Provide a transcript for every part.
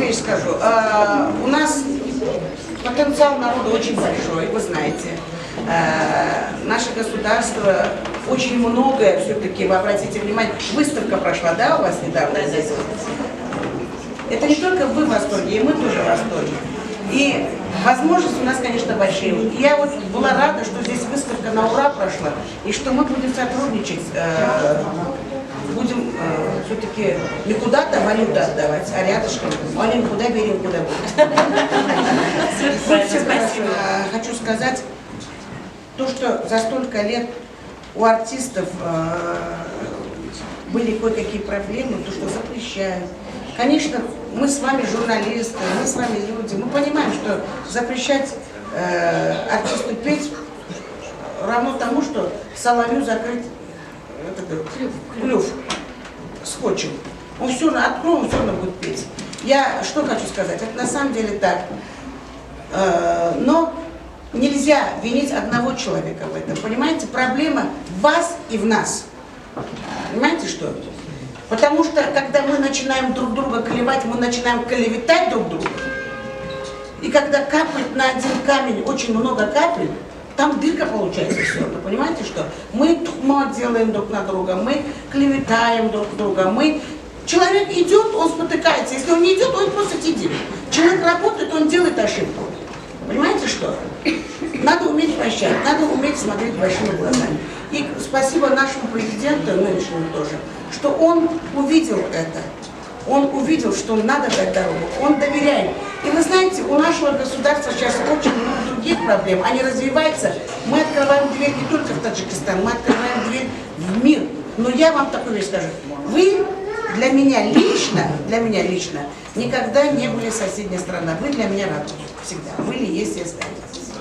вещь скажу. У нас потенциал народа очень большой, вы знаете. Наше государство очень многое все-таки, вы обратите внимание, выставка прошла, да, у вас недавно здесь? Это не только вы в восторге, и мы тоже в восторге. И возможности у нас, конечно, большие. Я вот была рада, что здесь выставка на ура прошла, и что мы будем сотрудничать, будем все-таки не куда-то валюту отдавать, а рядышком. Они куда берем, куда будем. Хочу сказать, то, что за столько лет у артистов были кое-какие проблемы, то, что запрещают. Конечно, мы с вами журналисты, мы с вами люди, мы понимаем, что запрещать артисту петь равно тому, что соловью закрыть клюв скотчем. Он все равно откроет, он все равно будет петь. Я что хочу сказать, это на самом деле так. Но нельзя винить одного человека в этом. Понимаете, проблема в вас и в нас. Понимаете, что? Потому что, когда мы начинаем друг друга клевать, мы начинаем клеветать друг друга. И когда капает на один камень очень много капель, там дырка получается все равно. Понимаете, что? Мы тухмо делаем друг на друга, мы клеветаем друг друга, Человек идет, он спотыкается. Если он не идет, он просто сидит. Человек работает, он делает ошибку. Понимаете, что? Надо уметь прощать, надо уметь смотреть большими глазами. И спасибо нашему президенту, нынешнему тоже, что он увидел это. Он увидел, что надо дать дорогу, он доверяет. И вы знаете, у нашего государства сейчас очень много других проблем. Они развиваются. Мы открываем дверь не только в Таджикистан, мы открываем дверь в мир. Но я вам такую вещь скажу. Вы для меня лично никогда не были соседняя страна. Вы для меня родной. Всегда. Были, есть и останетесь.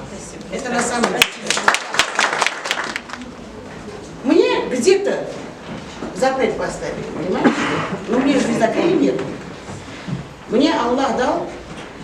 Это на самом деле. Мне где-то запрет поставили, понимаете? Но мне же запрета нет. Мне Аллах дал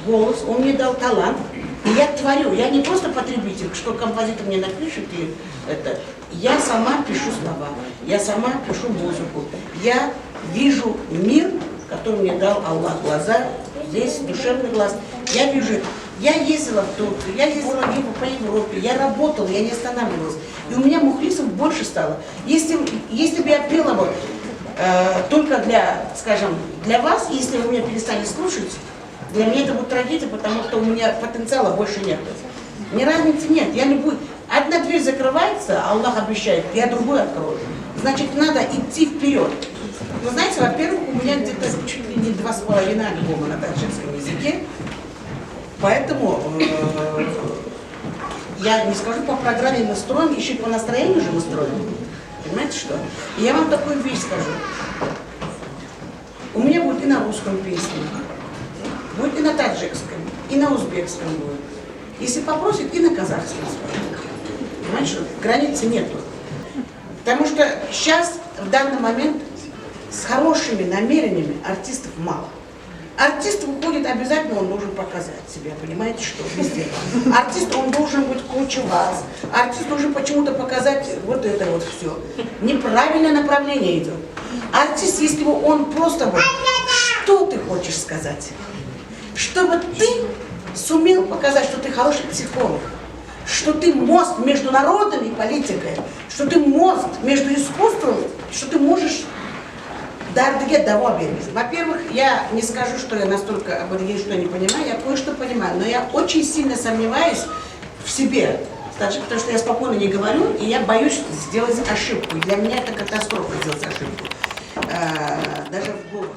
голос, Он мне дал талант. И я творю. Я не просто потребитель, что композитор мне напишет, и это. Я сама пишу слова, я сама пишу музыку. Я вижу мир, который мне дал Аллах, глаза, здесь душевный глаз. Я вижу. Я ездила в Турцию, я ездила по Европе, я работала, я не останавливалась. И у меня мухлисов больше стало. Если бы я пела бы только для, скажем, для вас, если вы меня перестали слушать, для меня это будет трагедия, потому что у меня потенциала больше нет. Ни разницы нет, я не буду. Одна дверь закрывается, Аллах обещает, я другую открою. Значит, надо идти вперед. Вы знаете, во-первых, у меня где-то чуть ли не 2,5 альбома на таджикском языке. Поэтому я не скажу, по программе мы строим, еще и по настроению же мы строим. Понимаете что? И я вам такую вещь скажу. У меня будет и на русском песня, будет и на таджикском, и на узбекском будет. Если попросит, и на казахском. Понимаете что? Границы нету. Потому что сейчас, в данный момент, с хорошими намерениями артистов мало. Артист выходит, обязательно он должен показать себя, понимаете, что везде. Артист, он должен быть круче вас. Артист должен почему-то показать вот это вот все. Неправильное направление идет. Артист, если бы он просто вот, что ты хочешь сказать? Чтобы ты сумел показать, что ты хороший психолог, что ты мост между народом и политикой, что ты мост между искусством, что ты можешь... Во-первых, я не скажу, что я настолько абориген, что не понимаю, я кое-что понимаю, но я очень сильно сомневаюсь в себе, потому что я спокойно не говорю, и я боюсь сделать ошибку. И для меня это катастрофа сделать ошибку, даже в голову.